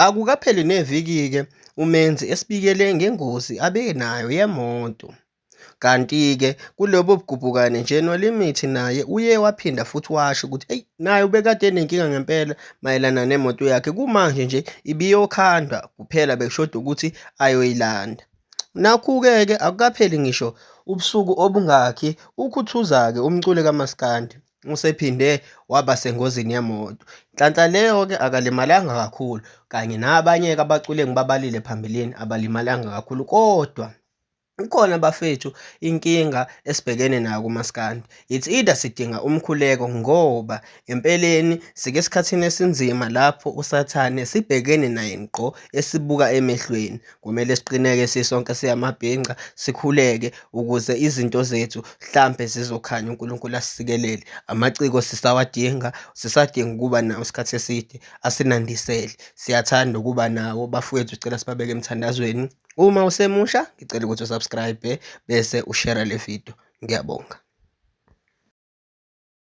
Akukapheli neviki-ke umenzi esibikele ngengozi abenayo yemoto. Kanti-ke kulobo bugubhukane nje Nolimithi naye uye waphinda futhi washo ukuthi eyi naye ubekade enenkinga ngempela mayelana nemoto yakhe, kumanje nje ibiyokhandwa kuphela bekushoda ukuthi ayoyilanda. Nakhu-ke akukapheli ngisho ubusuku obungakhi uKhuthuza-ke umculi kaMaskandi usephinde waba sengozini yemoto. Nhlanhla leyo-ke akalimalanga kakhulu kanye nabanye-ke abaculi engibabalile phambilini abalimalanga kakhulu, kodwa ukhona bafethu inkinga esibhekene nayo kuMaskandi. It's either sidinga umkhuleko ngoba empeleni sike esikhathini esinzima lapho usathane sibhekene naye ngqo esibuka emehlweni. Kumele siqine-ke sisonke siyamabhinca sikhuleke ukuze izinto zethu hlampe zizokhanya uNkulunkulu asisikelele. Amaciko sisawadinga, sisadinga ukuba nawo isikhathi eside asinandisele. Siyathanda ukuba nawo bafowethu, sicela sibabeke emthandazweni. Uma usemusha ngicela ukuthi usubscribe bese ushare le video. Ngiyabonga.